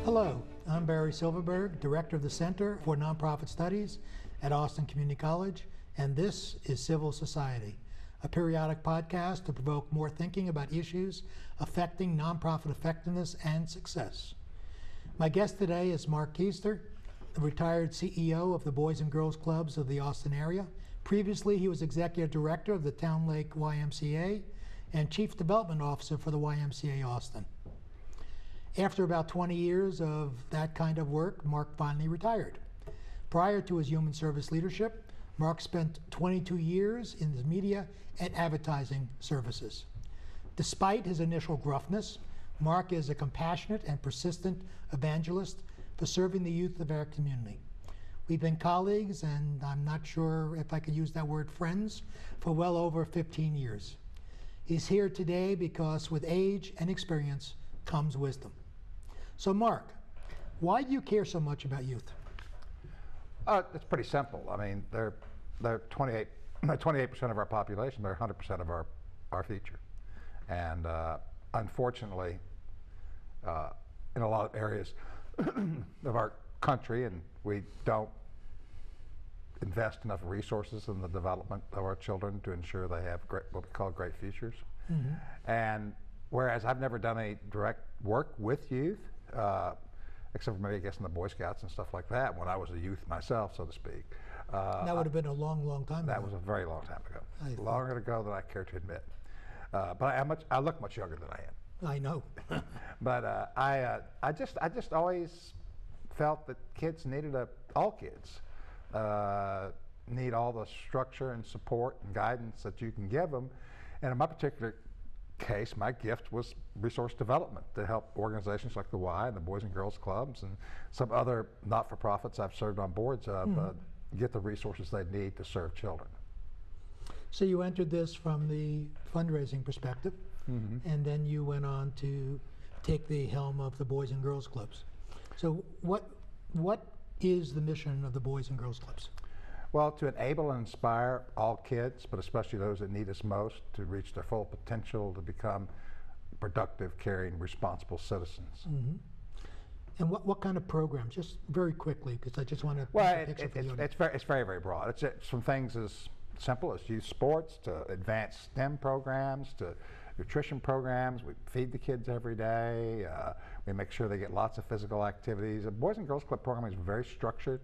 Hello, I'm Barry Silverberg, Director of the Center for Nonprofit Studies at Austin Community College, and this is Civil Society, a periodic podcast to provoke more thinking about issues affecting nonprofit effectiveness and success. My guest today is Mark Keister, the retired CEO of the Boys and Girls Clubs of the Austin area. Previously, he was Executive Director of the Town Lake YMCA and Chief Development Officer for the YMCA Austin. After about 20 years of that kind of work, Mark finally retired. Prior to his human service leadership, Mark spent 22 years in the media and advertising services. Despite his initial gruffness, Mark is a compassionate and persistent evangelist for serving the youth of our community. We've been colleagues, and I'm not sure if I could use that word friends, for well over 15 years. He's here today because with age and experience comes wisdom. So Mark, why do you care so much about youth? It's pretty simple. I mean, they're 28% of our population. They're 100% of our future. And unfortunately, in a lot of areas of our country, and we don't invest enough resources in the development of our children to ensure they have what we call great futures. Mm-hmm. And whereas I've never done any direct work with youth, except for maybe I guess in the Boy Scouts and stuff like that, when I was a youth myself, so to speak. That would have been a long, long time ago. That was a very long time ago. Longer ago than I care to admit. But I look much younger than I am. I know. But I just always felt that kids needed all kids need all the structure and support and guidance that you can give them. And in my particular case, my gift was resource development to help organizations like the Y and the Boys and Girls Clubs and some other not-for-profits I've served on boards of get the resources they need to serve children. So you entered this from the fundraising perspective, and then you went on to take the helm of the Boys and Girls Clubs. So what is the mission of the Boys and Girls Clubs? Well, to enable and inspire all kids, but especially those that need us most, to reach their full potential, to become productive, caring, responsible citizens. Mm-hmm. And what kind of programs? Just very quickly, because I just want to paint a picture for the audience. It's very, very broad. It's from things as simple as youth sports to advanced STEM programs to nutrition programs. We feed the kids every day. We make sure they get lots of physical activities. The Boys and Girls Club program is very structured.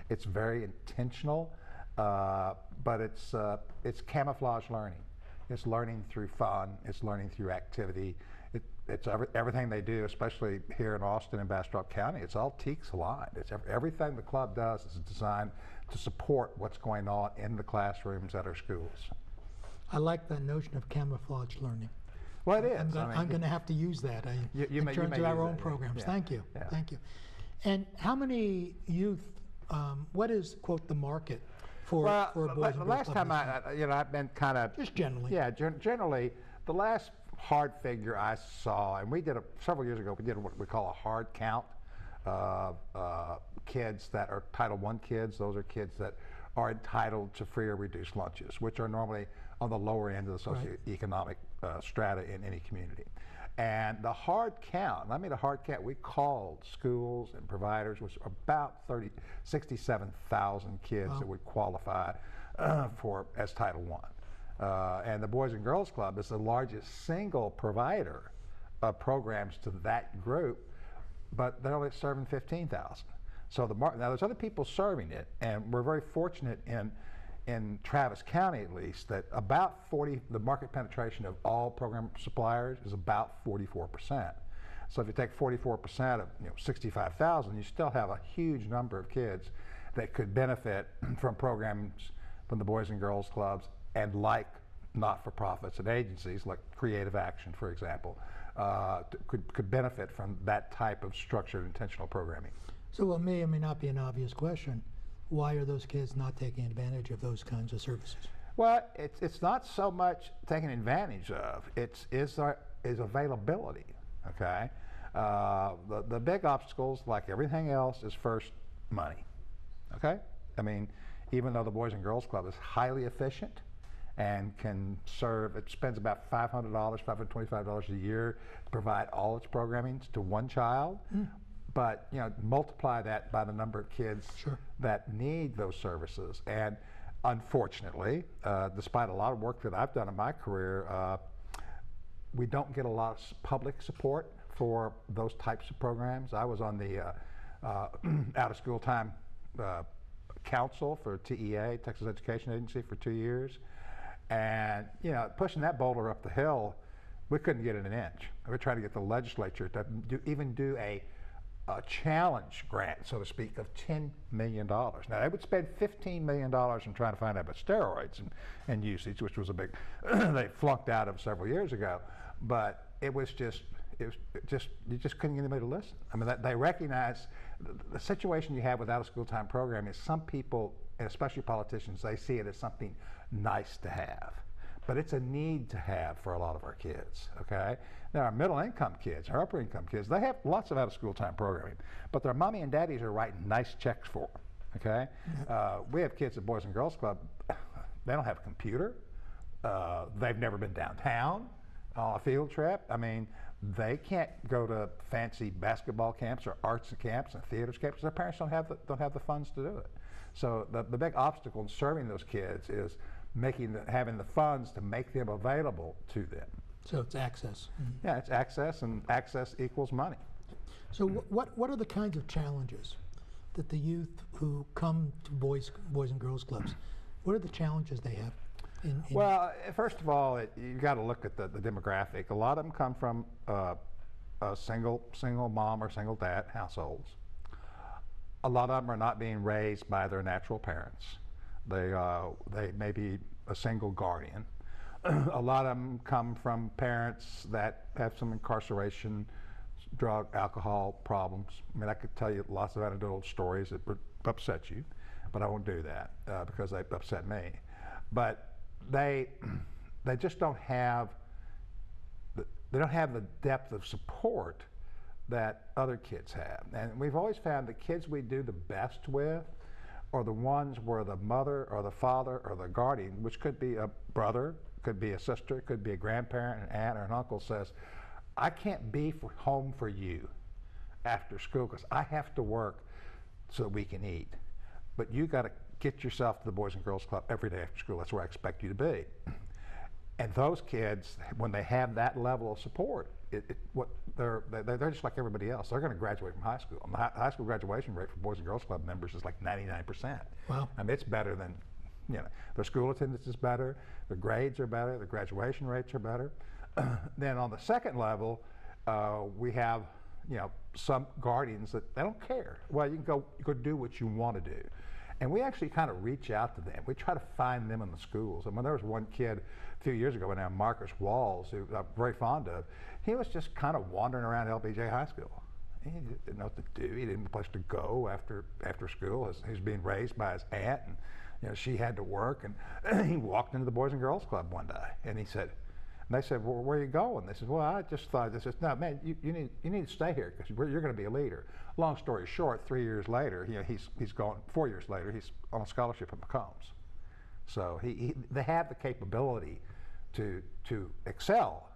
It's very intentional, but it's camouflage learning. It's learning through fun. It's learning through activity. It's everything they do, especially here in Austin and Bastrop County. It's all TEKS aligned. It's everything the club does is designed to support what's going on in the classrooms at our schools. I like that notion of camouflage learning. Well, it is. I'm going to have to use that in terms of our own programs. Yeah. Thank you. Yeah. Thank you. And how many youth? What is, quote, the market for Boys and Girls Clubs? The last time I've been kind of just generally. Yeah, generally the last hard figure I saw, and we did several years ago. We did what we call a hard count of kids that are Title I kids. Those are kids that are entitled to free or reduced lunches, which are normally on the lower end of the socioeconomic strata in any community. And the hard count, and I mean a hard count, we called schools and providers, which are about 67,000 kids that would qualify for as Title I. And the Boys and Girls Club is the largest single provider of programs to that group, but they're only serving 15,000. So now there's other people serving it, and we're very fortunate in Travis County at least that about the market penetration of all program suppliers is about 44%. So if you take 44% of 65,000, you still have a huge number of kids that could benefit from programs from the Boys and Girls Clubs and like not-for-profits and agencies like Creative Action, for example, could benefit from that type of structured intentional programming. So what may or may not be an obvious question, why are those kids not taking advantage of those kinds of services? Well, it's not so much taking advantage of, is availability, okay? The big obstacles, like everything else, is first money, okay? I mean, even though the Boys and Girls Club is highly efficient and can serve, it spends about $500, $525 a year to provide all its programming to one child. but multiply that by the number of kids Sure. that need those services. And unfortunately, despite a lot of work that I've done in my career, we don't get a lot of public support for those types of programs. I was on the out of school time council for TEA, Texas Education Agency, for 2 years. And pushing that boulder up the hill, we couldn't get it an inch. We were trying to get the legislature to even do a challenge grant, so to speak, of $10 million. Now, they would spend $15 million in trying to find out about steroids and usage, which was a big, they flunked out of several years ago. But you just couldn't get anybody to listen. I mean, they recognize the situation you have with out-of-school time programming is some people, and especially politicians, they see it as something nice to have. But it's a need to have for a lot of our kids, okay? Now, our middle-income kids, our upper-income kids, they have lots of out-of-school time programming, but their mommy and daddies are writing nice checks for them, okay? We have kids at Boys and Girls Club, they don't have a computer, they've never been downtown on a field trip. I mean, they can't go to fancy basketball camps or arts camps and theaters camps. Their parents don't have the funds to do it. So the big obstacle in serving those kids is having the funds to make them available to them. So it's access. Mm-hmm. Yeah, it's access, and access equals money. So what are the kinds of challenges that the youth who come to Boys and Girls Clubs, what are the challenges they have? Well, first of all, you've got to look at the demographic. A lot of them come from a single mom or single dad households. A lot of them are not being raised by their natural parents. They may be a single guardian. A lot of them come from parents that have some incarceration, drug, alcohol problems. I mean, I could tell you lots of anecdotal stories that would upset you, but I won't do that because they upset me. But they just don't have the depth of support that other kids have. And we've always found the kids we do the best with are the ones where the mother or the father or the guardian, which could be a brother, could be a sister, could be a grandparent, an aunt, or an uncle, says, I can't be home for you after school because I have to work so that we can eat. But you got to get yourself to the Boys and Girls Club every day after school. That's where I expect you to be. And those kids, when they have that level of support, they're just like everybody else. They're going to graduate from high school. And the high school graduation rate for Boys and Girls Club members is like 99%. Wow. I mean, it's better than, their school attendance is better, their grades are better, their graduation rates are better. Then on the second level, we have, some guardians that they don't care. Well, you can go do what you want to do. And we actually kind of reach out to them. We try to find them in the schools. And when there was one kid a few years ago named Marcus Walls, who I'm very fond of, he was just kind of wandering around LBJ High School. He didn't know what to do. He didn't have a place to go after school. He was being raised by his aunt, and she had to work. And he walked into the Boys and Girls Club one day, and they said, well, where are you going? They said, well, I just thought, this is, no, man, you need to stay here because you're going to be a leader. Long story short, 3 years later, he's gone, 4 years later, he's on a scholarship at McCombs. So they have the capability to excel.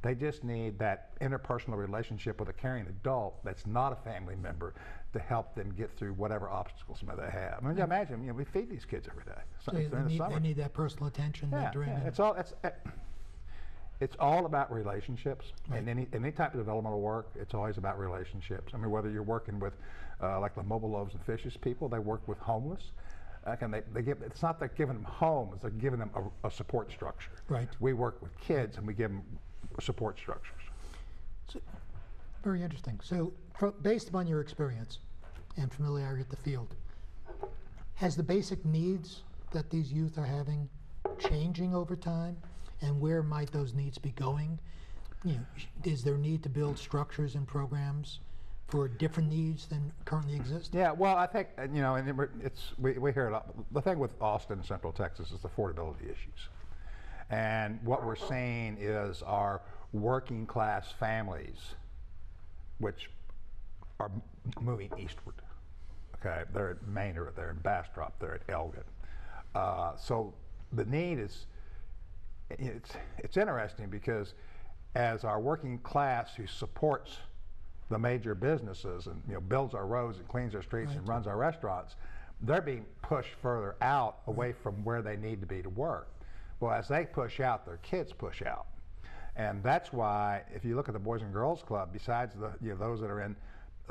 They just need that interpersonal relationship with a caring adult that's not a family member to help them get through whatever obstacles they have. I mean, imagine, we feed these kids every day. So they need that personal attention. It's all about relationships. Right. And any type of developmental work, it's always about relationships. I mean, whether you're working with like the Mobile Loaves and Fishes people, they work with homeless. It's not they're giving them homes, they're giving them a support structure. Right. We work with kids and we give them support structures. So, very interesting. So based upon your experience and familiarity with the field, has the basic needs that these youth are having changing over time? And where might those needs be going? Is there need to build structures and programs for different needs than currently exist? Yeah, well, I think, and we hear it a lot. The thing with Austin and Central Texas is the affordability issues. And what we're seeing is our working class families, which are moving eastward. Okay, they're at Maynard, they're in Bastrop, they're at Elgin. So the need is, it's interesting because as our working class who supports the major businesses and builds our roads and cleans our streets and runs our restaurants, they're being pushed further out away from where they need to be to work. Well, as they push out, their kids push out. And that's why, if you look at the Boys and Girls Club, besides the those that are in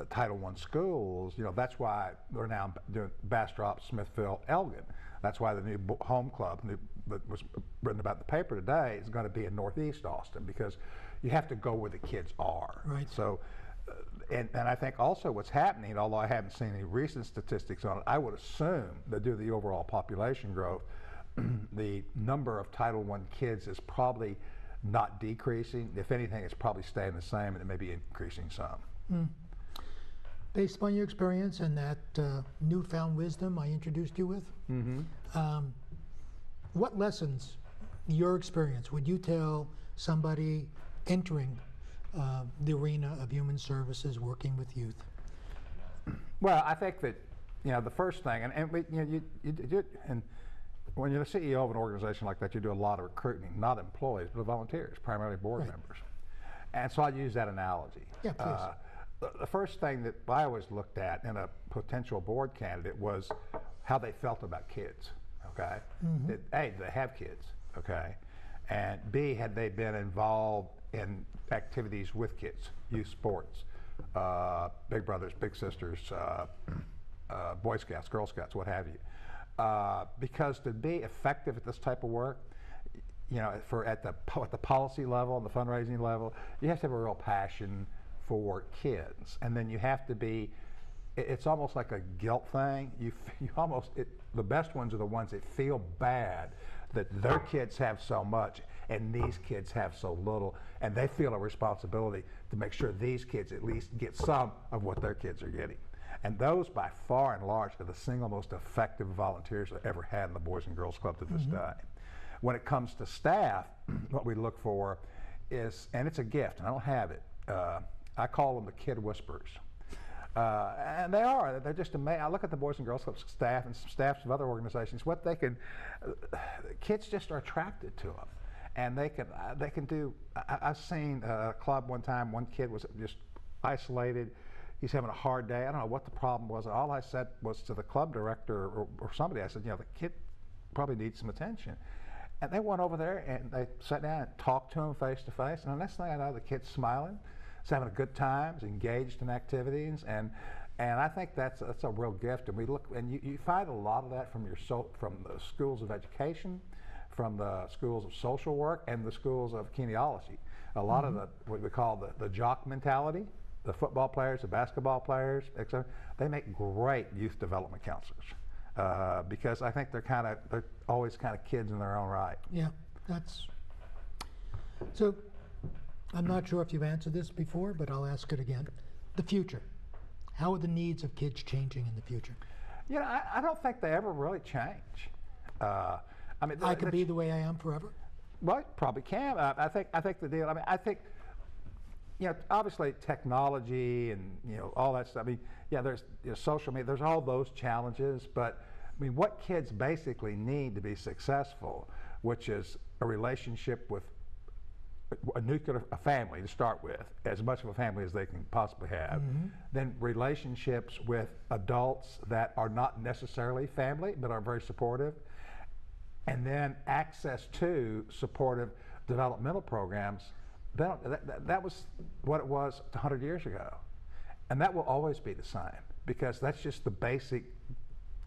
Title I schools, that's why they're now doing Bastrop, Smithville, Elgin. That's why the new home club that was written about in the paper today is going to be in Northeast Austin, because you have to go where the kids are. Right. So, and I think also what's happening, although I haven't seen any recent statistics on it, I would assume that due to the overall population growth, the number of Title I kids is probably not decreasing. If anything, it's probably staying the same, and it may be increasing some. Based upon your experience and that newfound wisdom I introduced you with, what lessons, your experience, would you tell somebody entering the arena of human services, working with youth? Well, I think that the first thing, and when you're the CEO of an organization like that, you do a lot of recruiting, not employees, but volunteers, primarily board members. And so I use that analogy. Yeah, please. The first thing that I always looked at in a potential board candidate was how they felt about kids, okay? A, did they have kids, okay? And B, had they been involved in activities with kids, youth sports, big brothers, big sisters, Boy Scouts, Girl Scouts, what have you. Because to be effective at this type of work, at the policy level and the fundraising level, you have to have a real passion for kids, and then you have to be. It's almost like a guilt thing. The best ones are the ones that feel bad that their kids have so much and these kids have so little, and they feel a responsibility to make sure these kids at least get some of what their kids are getting. And those, by far and large, are the single most effective volunteers I've ever had in the Boys and Girls Club to this day. When it comes to staff, what we look for is, and it's a gift, and I don't have it, I call them the kid whisperers. And they're just amazing. I look at the Boys and Girls Club staff and some staffs of other organizations, what they can, kids just are attracted to them. And they can do, I've seen a club one time, one kid was just isolated. He's having a hard day. I don't know what the problem was. All I said was to the club director or somebody, I said, the kid probably needs some attention. And they went over there and they sat down and talked to him face to face. And the next thing I know, the kid's smiling, he's having a good time, he's engaged in activities. And I think that's a real gift. And we look, and you find a lot of that from from the schools of education, from the schools of social work, and the schools of kinesiology. A lot of what we call the jock mentality. The football players, the basketball players, etc. They make great youth development counselors because I think they're always kind of kids in their own right. Yeah, so. I'm not sure if you've answered this before, but I'll ask it again. The future. How are the needs of kids changing in the future? I don't think they ever really change. I could be the way I am forever. Well, it probably can. I think the deal. I think. Obviously technology and all that stuff. There's social media. There's all those challenges, but what kids basically need to be successful, which is a relationship with a family to start with, as much of a family as they can possibly have. Then relationships with adults that are not necessarily family, but are very supportive, and then access to supportive developmental programs. That was what it was 100 years ago. And that will always be the same, because that's just the basic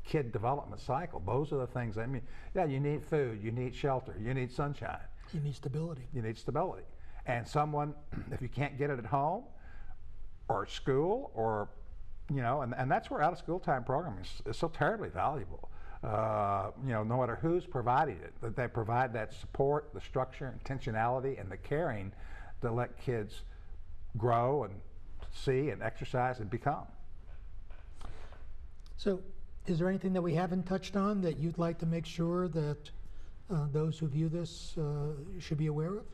kid development cycle. Those are the things, you need food, you need shelter, you need sunshine. You need stability. You need stability. And someone, if you can't get it at home or at school, or, and that's where out-of-school time programming is so terribly valuable. No matter who's providing it, that they provide that support, the structure, intentionality, and the caring to let kids grow and see and exercise and become. So, is there anything that we haven't touched on that you'd like to make sure that those who view this should be aware of?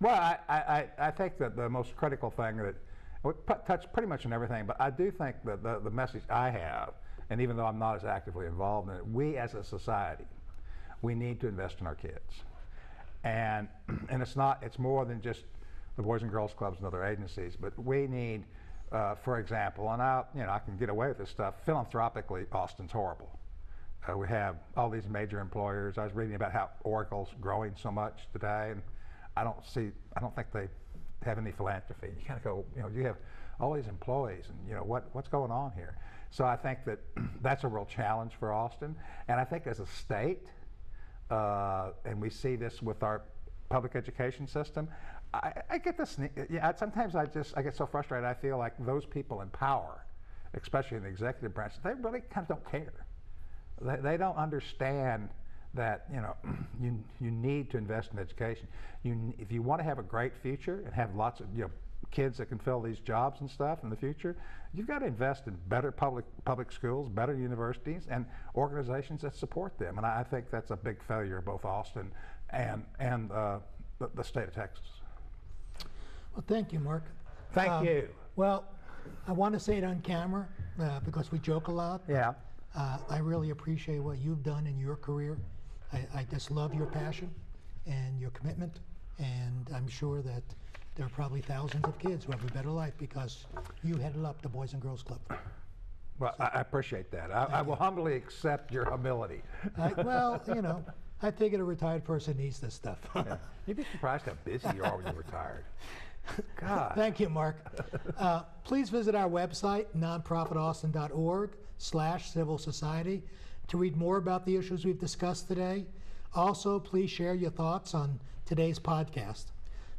Well, I think that the most critical thing that we touch pretty much on everything, but I do think that the message I have, and even though I'm not as actively involved in it, we as a society, we need to invest in our kids. And it's more than just the Boys and Girls Clubs and other agencies, but we need for example, and I can get away with this stuff. Philanthropically, Austin's horrible. We have all these major employers. I was reading about how Oracle's growing so much today, and I don't think they have any philanthropy. You kind of go, you have all these employees, and what's going on here? So I think that that's a real challenge for Austin, and I think as a state, and we see this with our public education system. I get this. Sometimes I get so frustrated. I feel like those people in power, especially in the executive branch, they really kind of don't care. They don't understand that you need to invest in education. If you want to have a great future and have lots of kids that can fill these jobs and stuff in the future, you've got to invest in better public schools, better universities, and organizations that support them. And I think that's a big failure of both Austin and the state of Texas. Well, thank you, Mark. Thank you. Well, I want to say it on camera because we joke a lot. Yeah. I really appreciate what you've done in your career. I just love your passion and your commitment, and I'm sure that there are probably thousands of kids who have a better life because you headed up the Boys and Girls Club. Well, I appreciate that. I will humbly accept your humility. I figured a retired person needs this stuff. Yeah. You'd be surprised how busy you are when you're retired. God. Thank you, Mark. Please visit our website, nonprofitaustin.org/civil society, to read more about the issues we've discussed today. Also, please share your thoughts on today's podcast.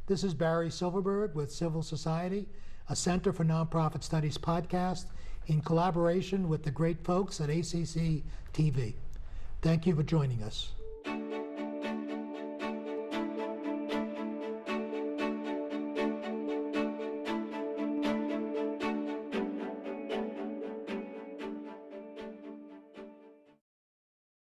This is Barry Silverberg with Civil Society, a Center for Nonprofit Studies podcast, in collaboration with the great folks at ACCTV. Thank you for joining us.